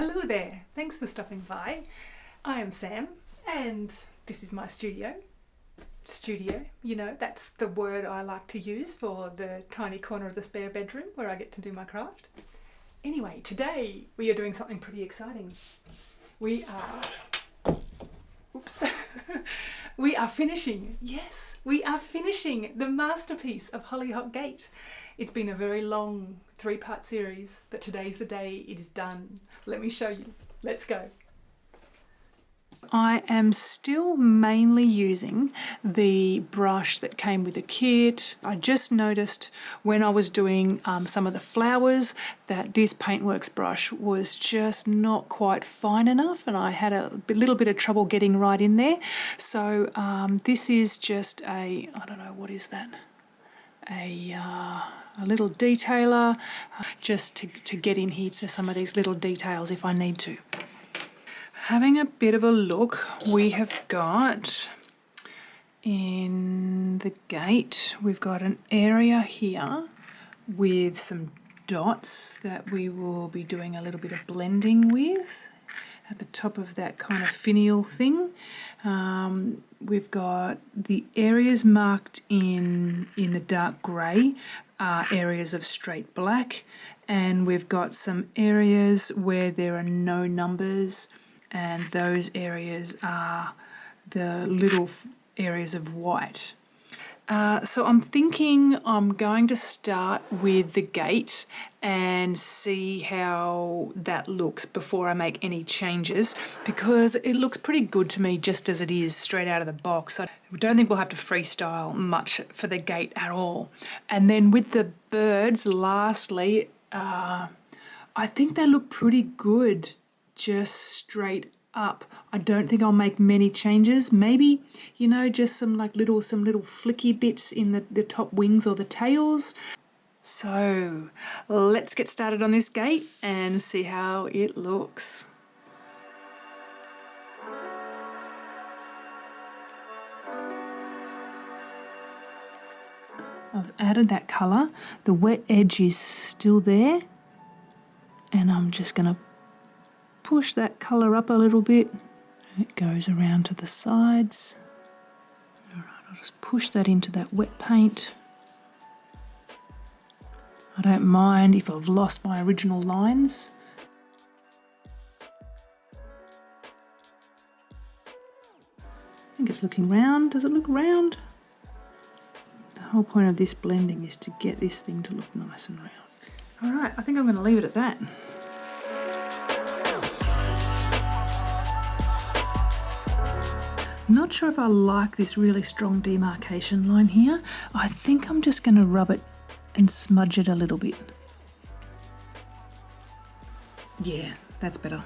Hello there, thanks for stopping by. I am Sam and this is my studio. You know, that's the word I like to use for the tiny corner of the spare bedroom where I get to do my craft. Anyway, today we are doing something pretty exciting. We are finishing the masterpiece of Hollyhock Gate. It's been a very long 3-part series, but today's the day it is done. Let me show you. Let's go. I am still mainly using the brush that came with the kit. I just noticed when I was doing some of the flowers that this Paintworks brush was just not quite fine enough, and I had a little bit of trouble getting right in there. So this is just I don't know, what is that? A little detailer, just to get in here to some of these little details if I need to. Having a bit of a look, we have got in the gate, we've got an area here with some dots that we will be doing a little bit of blending with at the top of that kind of finial thing. We've got the areas marked in the dark grey are areas of straight black, and we've got some areas where there are no numbers, and those areas are the little areas of white. So I'm thinking I'm going to start with the gate and see how that looks before I make any changes, because it looks pretty good to me just as it is straight out of the box. I don't think we'll have to freestyle much for the gate at all. And then with the birds, lastly, I think they look pretty good just straight up. I don't think I'll make many changes. Maybe, you know, just some little flicky bits in the top wings or the tails. So let's get started on this gate and see how it looks. I've added that colour. The wet edge is still there, and I'm just going to push that colour up a little bit. It goes around to the sides. Alright, I'll just push that into that wet paint. I don't mind if I've lost my original lines. I think it's looking round. Does it look round? The whole point of this blending is to get this thing to look nice and round. Alright, I think I'm going to leave it at that. Not sure if I like this really strong demarcation line here. I think I'm just going to rub it and smudge it a little bit. Yeah, that's better.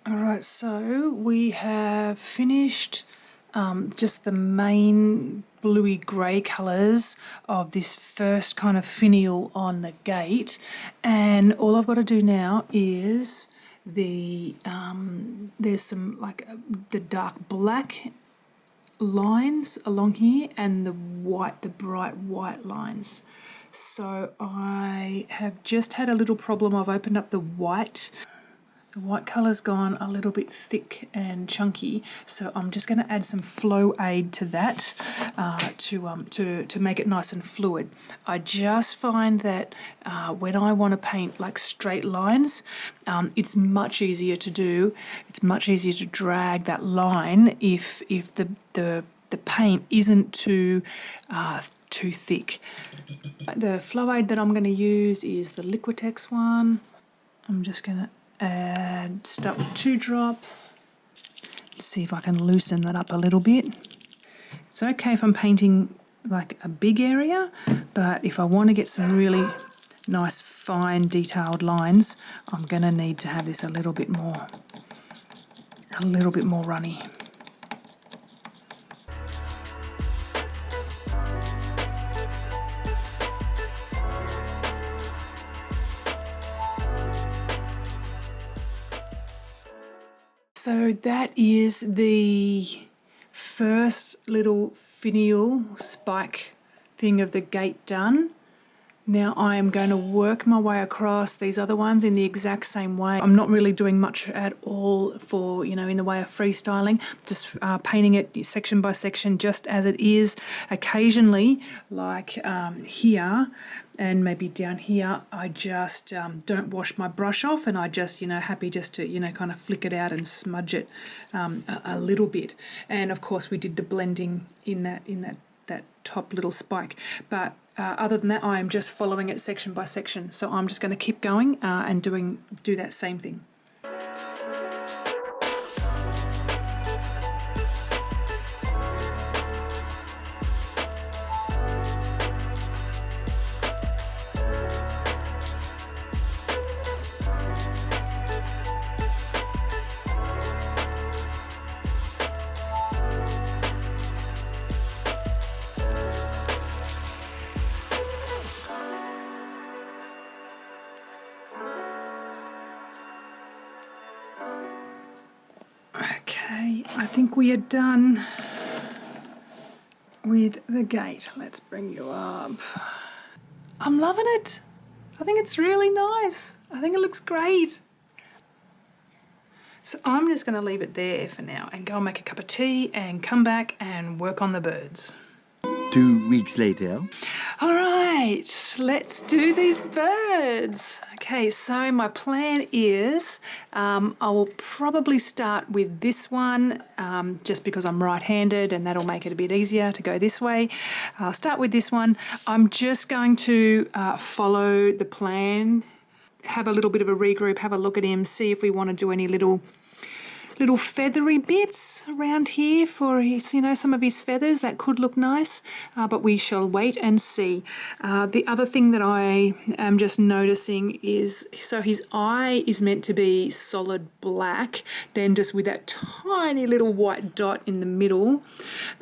Alright, so we have finished just the main bluey grey colours of this first kind of finial on the gate, and all I've got to do now is there's some the dark black lines along here and the bright white lines. So I have just had a little problem. I've opened up the white. The white colour's gone a little bit thick and chunky, so I'm just going to add some flow aid to that to make it nice and fluid. I just find that when I want to paint like straight lines, it's much easier to do. It's much easier to drag that line if the paint isn't too thick. The flow aid that I'm going to use is the Liquitex one. I'm just going to start with 2 drops. See if I can loosen that up a little bit. It's okay if I'm painting like a big area, but if I want to get some really nice fine detailed lines, I'm going to need to have this a little bit more runny. So that is the first little finial spike thing of the gate done. Now I am going to work my way across these other ones in the exact same way. I'm not really doing much at all for, in the way of freestyling, just painting it section by section just as it is. Occasionally, like here and maybe down here, I just don't wash my brush off, and I just, happy just to, kind of flick it out and smudge it a little bit. And of course we did the blending in that top little spike. But other than that, I am just following it section by section. So I'm just going to keep going and do that same thing. Okay, I think we are done with the gate. Let's bring you up. I'm loving it. I think it's really nice. I think it looks great. So I'm just going to leave it there for now and go and make a cup of tea and come back and work on the birds. 2 weeks later. All right, let's do these birds. Okay, so my plan is I will probably start with this one just because I'm right-handed, and that'll make it a bit easier to go this way. I'll start with this one. I'm just going to follow the plan, have a little bit of a regroup, have a look at him, see if we want to do any little feathery bits around here for his, some of his feathers. That could look nice, but we shall wait and see. The other thing that I am just noticing is, so his eye is meant to be solid black, then just with that tiny little white dot in the middle.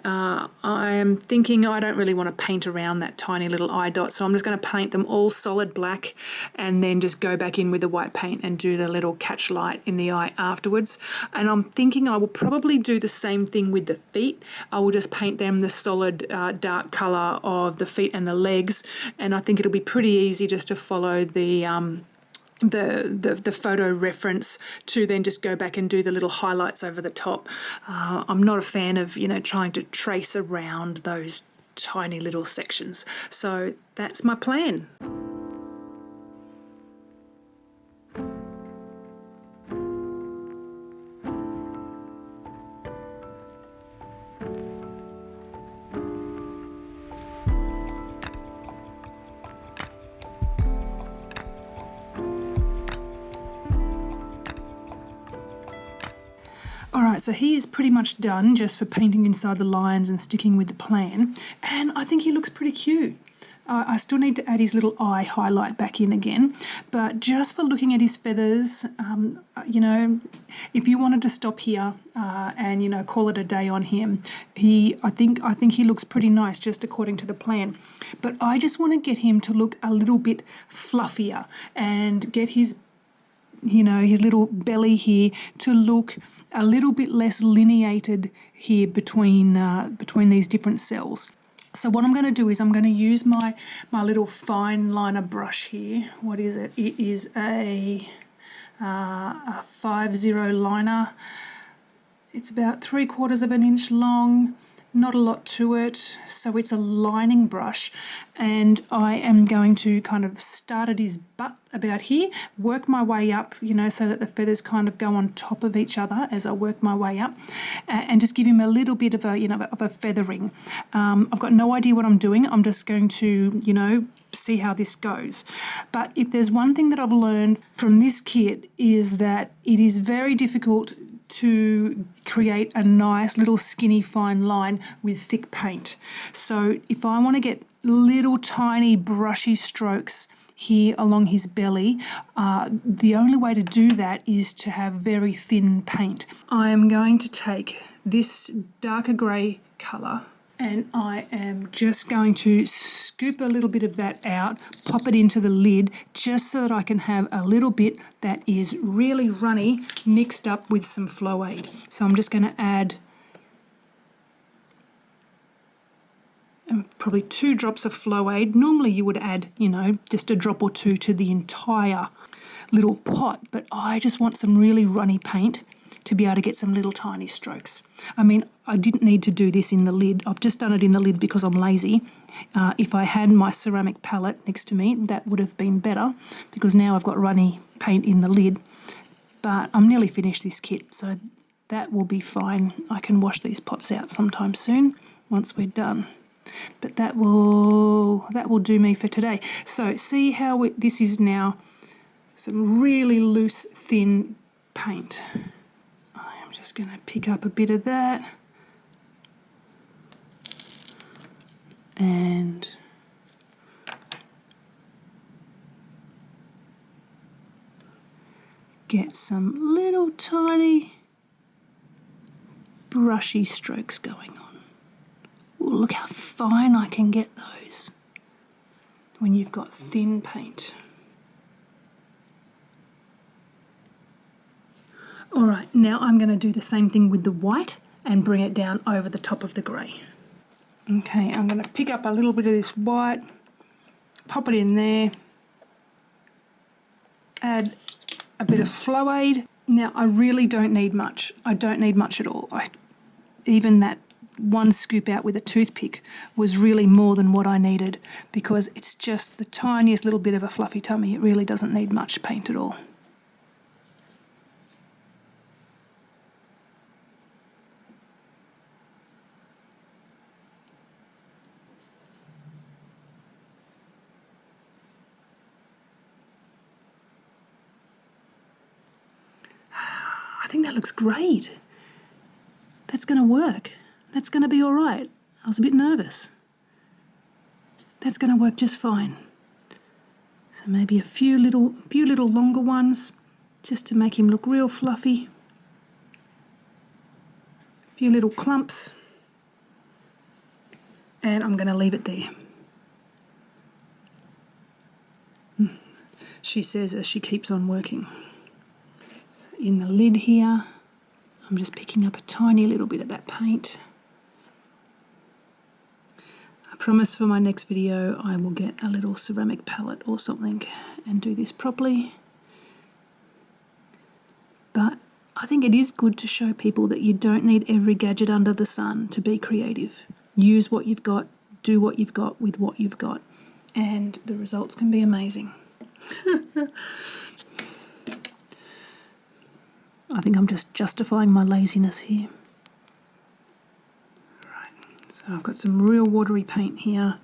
I am thinking I don't really want to paint around that tiny little eye dot, so I'm just going to paint them all solid black and then just go back in with the white paint and do the little catch light in the eye afterwards. And I'm thinking I will probably do the same thing with the feet. I will just paint them the solid dark colour of the feet and the legs, and I think it'll be pretty easy just to follow the photo reference to then just go back and do the little highlights over the top. I'm not a fan of, trying to trace around those tiny little sections. So that's my plan. Alright, so he is pretty much done just for painting inside the lines and sticking with the plan, and I think he looks pretty cute. I still need to add his little eye highlight back in again, but just for looking at his feathers, if you wanted to stop here and call it a day on him, I think he looks pretty nice just according to the plan. But I just want to get him to look a little bit fluffier and get his little belly here to look a little bit less lineated here between these different cells. So what I'm going to do is I'm going to use my little fine liner brush here. What is it? It is a 50 liner. It's about 3/4 of an inch long. Not a lot to it, so it's a lining brush, and I am going to kind of start at his butt about here, work my way up, so that the feathers kind of go on top of each other as I work my way up, and just give him a little bit of a feathering. I've got no idea what I'm doing. I'm just going to, see how this goes. But if there's one thing that I've learned from this kit is that it is very difficult to create a nice little skinny fine line with thick paint. So if I want to get little tiny brushy strokes here along his belly, the only way to do that is to have very thin paint. I am going to take this darker grey colour And I am just going to scoop a little bit of that out, pop it into the lid, just so that I can have a little bit that is really runny mixed up with some flow aid. So I'm just going to add probably 2 drops of flow aid. Normally you would add, you know, just a drop or 2 to the entire little pot, but I just want some really runny paint to be able to get some little tiny strokes. I mean, I didn't need to do this in the lid. I've just done it in the lid because I'm lazy. If I had my ceramic palette next to me, that would have been better, because now I've got runny paint in the lid. But I'm nearly finished this kit, so that will be fine. I can wash these pots out sometime soon once we're done. But that will do me for today. So see how this is now some really loose, thin paint. I'm just going to pick up a bit of that and get some little tiny brushy strokes going on. Ooh, look how fine I can get those when you've got thin paint. All right, now I'm going to do the same thing with the white and bring it down over the top of the grey. Okay, I'm going to pick up a little bit of this white, pop it in there, add a bit of flow aid. Now, I really don't need much. I don't need much at all. Even that one scoop out with a toothpick was really more than what I needed, because it's just the tiniest little bit of a fluffy tummy. It really doesn't need much paint at all. I think that looks great. That's going to work. That's going to be all right. I was a bit nervous. That's going to work just fine. So maybe a few little longer ones, just to make him look real fluffy. A few little clumps. And I'm going to leave it there. She says as she keeps on working. So in the lid here, I'm just picking up a tiny little bit of that paint. I promise for my next video I will get a little ceramic palette or something and do this properly. But I think it is good to show people that you don't need every gadget under the sun to be creative. Use what you've got, do what you've got with what you've got, and the results can be amazing. I think I'm just justifying my laziness here. Right, so I've got some real watery paint here.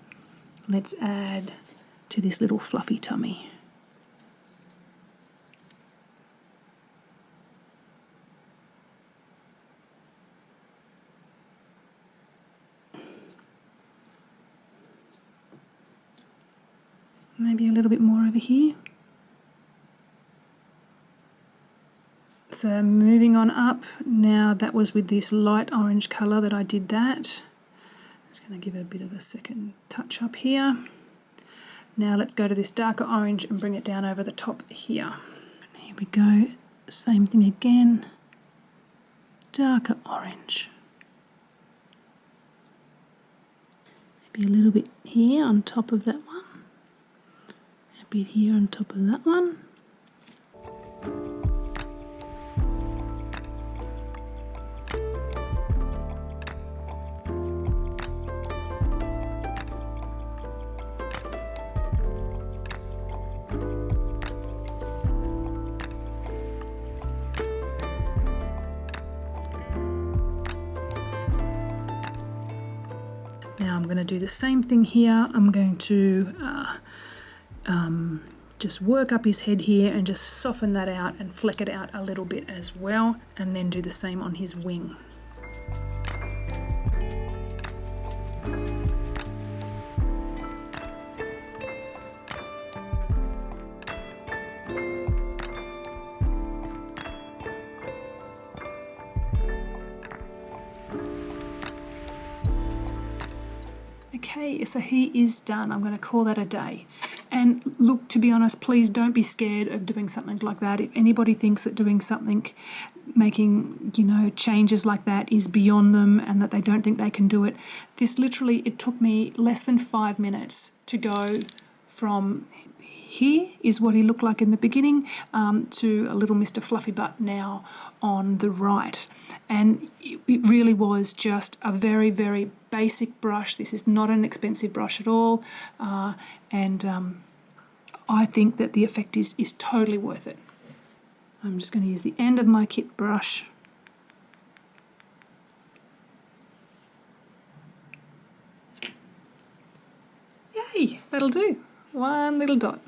Let's add to this little fluffy tummy. Maybe a little bit more over here. So moving on up, now that was with this light orange colour that I did that. Just going to give it a bit of a second touch up here. Now let's go to this darker orange and bring it down over the top here. And here we go, same thing again, darker orange. Maybe a little bit here on top of that one, a bit here on top of that one. Now I'm going to do the same thing here. I'm going to just work up his head here and just soften that out and fleck it out a little bit as well, and then do the same on his wing. Okay, so he is done. I'm going to call that a day. And look, to be honest, please don't be scared of doing something like that. If anybody thinks that doing something, making, changes like that is beyond them and that they don't think they can do it, this literally, it took me less than 5 minutes to go from here is what he looked like in the beginning to a little Mr. Fluffy Butt now on the right. And it really was just a very, very basic brush. This is not an expensive brush at all. And I think that the effect is totally worth it. I'm just going to use the end of my kit brush. Yay, that'll do. One little dot.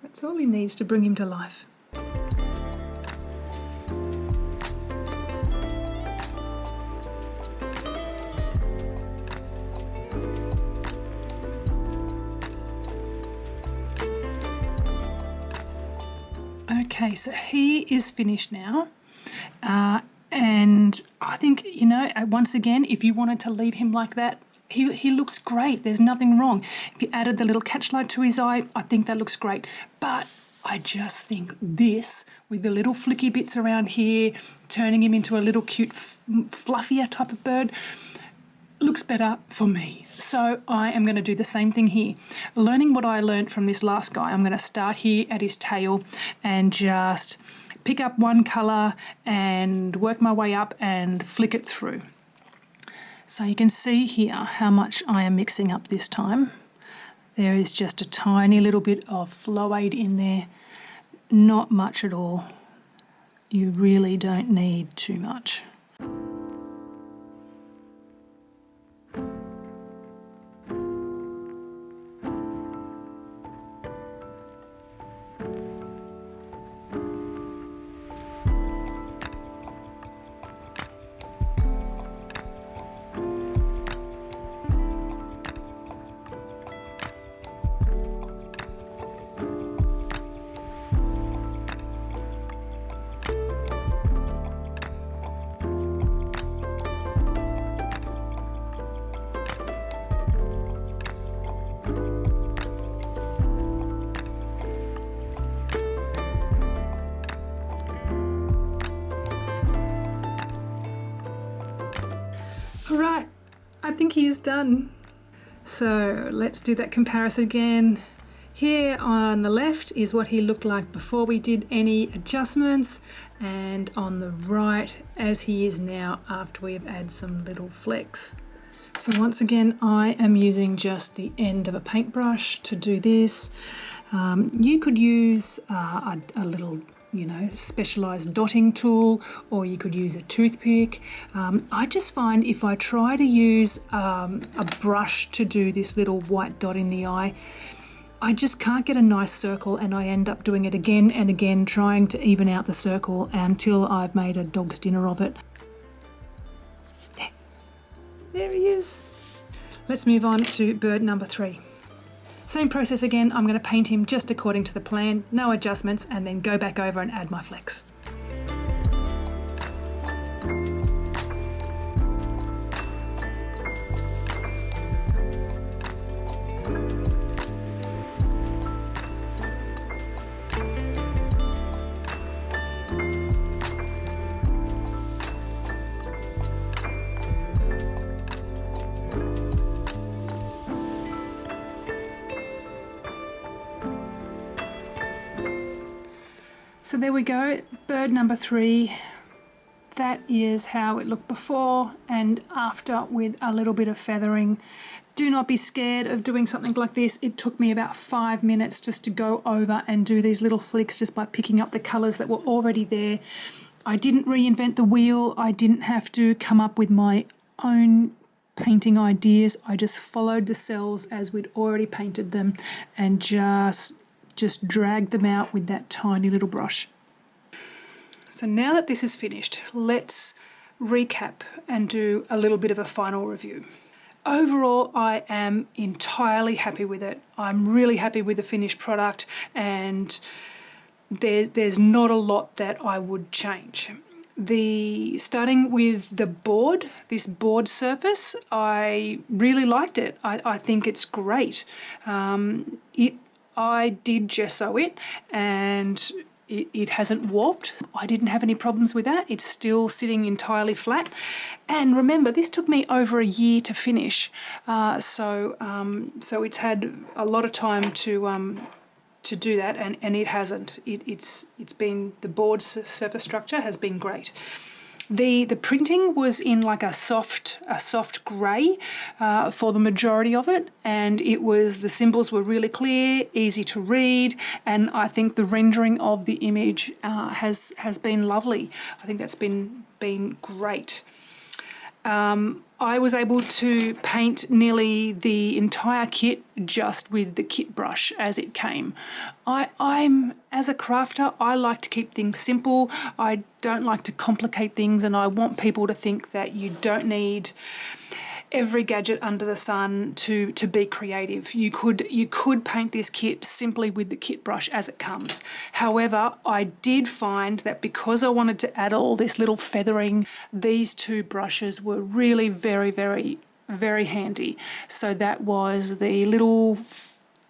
That's all he needs to bring him to life. Okay, so he is finished now. And I think, once again, if you wanted to leave him like that, he looks great. There's nothing wrong. If you added the little catchlight to his eye, I think that looks great. But I just think this, with the little flicky bits around here, turning him into a little cute, fluffier type of bird, looks better for me. So I am going to do the same thing here. Learning what I learned from this last guy, I'm going to start here at his tail and just pick up one colour and work my way up and flick it through. So you can see here how much I am mixing up this time. There is just a tiny little bit of flow aid in there, not much at all. You really don't need too much. Alright, I think he is done. So let's do that comparison again. Here on the left is what he looked like before we did any adjustments, and on the right as he is now after we've added some little flecks. So once again, I am using just the end of a paintbrush to do this. You could use a little specialised dotting tool, or you could use a toothpick. I just find if I try to use a brush to do this little white dot in the eye, I just can't get a nice circle, and I end up doing it again and again, trying to even out the circle until I've made a dog's dinner of it. There he is. Let's move on to bird number 3. Same process again. I'm going to paint him just according to the plan, no adjustments, and then go back over and add my flecks. So there we go, bird number 3. That is how it looked before and after with a little bit of feathering. Do not be scared of doing something like this. It took me about 5 minutes just to go over and do these little flicks just by picking up the colours that were already there. I didn't reinvent the wheel. I didn't have to come up with my own painting ideas. I just followed the cells as we'd already painted them and just drag them out with that tiny little brush. So now that this is finished, let's recap and do a little bit of a final review. Overall, I am entirely happy with it. I'm really happy with the finished product, and there's not a lot that I would change. Starting with the board, this board surface, I really liked it. I think it's great. I did gesso it, and it hasn't warped. I didn't have any problems with that. It's still sitting entirely flat. And remember, this took me over a year to finish. So it's had a lot of time to do that, and it hasn't. It's been, the board surface structure has been great. The printing was in like a soft grey for the majority of it, and the symbols were really clear, easy to read, and I think the rendering of the image has been lovely. I think that's been great. I was able to paint nearly the entire kit just with the kit brush as it came. As a crafter, I like to keep things simple. I don't like to complicate things, and I want people to think that you don't need every gadget under the sun to be creative. You could paint this kit simply with the kit brush as it comes. However, I did find that because I wanted to add all this little feathering, these two brushes were really very, very, very handy. So that was the little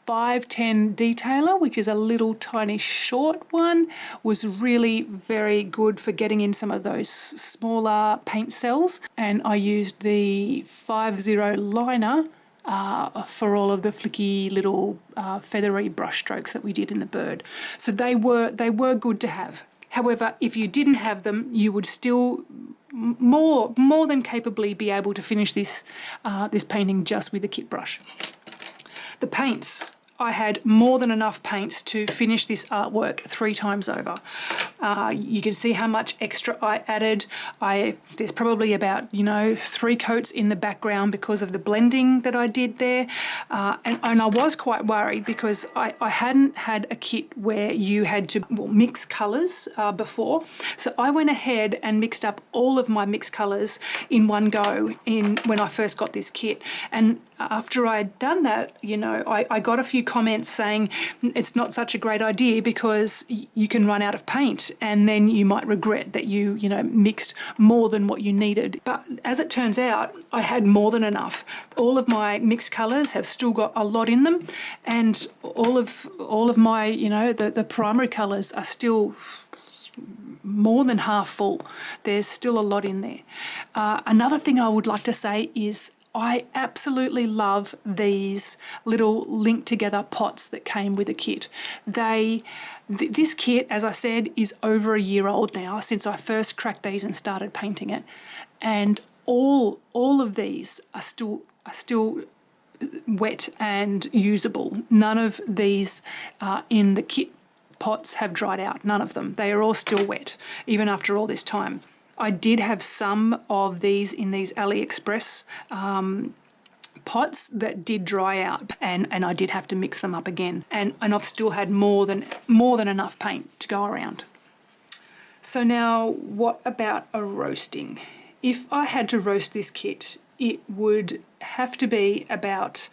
510 detailer, which is a little tiny short one, was really very good for getting in some of those smaller paint cells. And I used the 50 liner for all of the flicky little feathery brush strokes that we did in the bird. So they were good to have. However, if you didn't have them, you would still more than capably be able to finish this painting just with the kit brush. The paints. I had more than enough paints to finish this artwork 3 times over. You can see how much extra I added. There's probably about 3 coats in the background because of the blending that I did there. And I was quite worried because I hadn't had a kit where you had to mix colours before. So I went ahead and mixed up all of my mixed colours in one go when I first got this kit. And after I'd done that, I got a few comments saying it's not such a great idea because you can run out of paint and then you might regret that you mixed more than what you needed. But as it turns out, I had more than enough. All of my mixed colours have still got a lot in them, and all of my the primary colours are still more than half full. There's still a lot in there. Another thing I would like to say is I absolutely love these little linked together pots that came with the kit. This kit, as I said, is over a year old now since I first cracked these and started painting it, and all of these are still wet and usable. None of these in the kit pots have dried out. None of them. They are all still wet even after all this time. I did have some of these in these AliExpress pots that did dry out, and I did have to mix them up again. And I've still had more than enough paint to go around. So now, what about a roasting? If I had to roast this kit, it would have to be about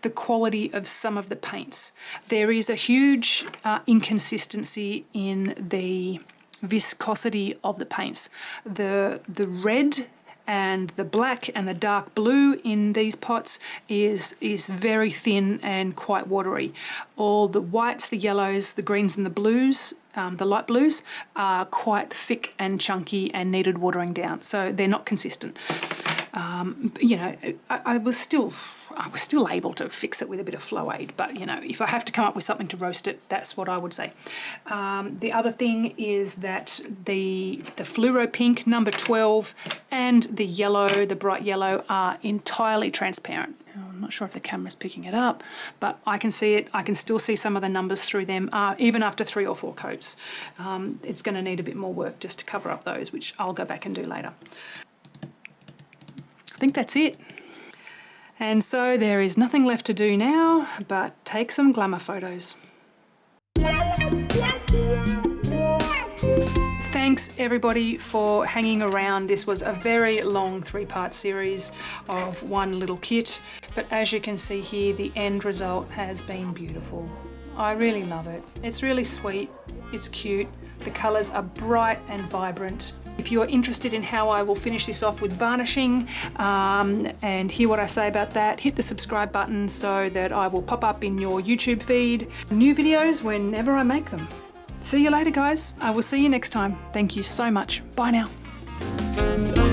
the quality of some of the paints. There is a huge inconsistency in the viscosity of the paints. The red and the black and the dark blue in these pots is very thin and quite watery. All the whites, the yellows, the greens and the blues, the light blues, are quite thick and chunky and needed watering down, so they're not consistent. I was still able to fix it with a bit of flow aid, but if I have to come up with something to roast it, that's what I would say. The other thing is that the fluoro pink number 12 and the yellow, the bright yellow, are entirely transparent. I'm not sure if the camera's picking it up, but I can see it. I can still see some of the numbers through them, even after 3 or 4 coats. It's going to need a bit more work just to cover up those, which I'll go back and do later. I think that's it. And so there is nothing left to do now but take some glamour photos. Thanks everybody for hanging around. This was a very long 3-part series of one little kit, but as you can see here, the end result has been beautiful. I really love it. It's really sweet, it's cute, the colours are bright and vibrant. If you're interested in how I will finish this off with varnishing and hear what I say about that, hit the subscribe button so that I will pop up in your YouTube feed new videos whenever I make them. See you later, guys. I will see you next time. Thank you so much. Bye now.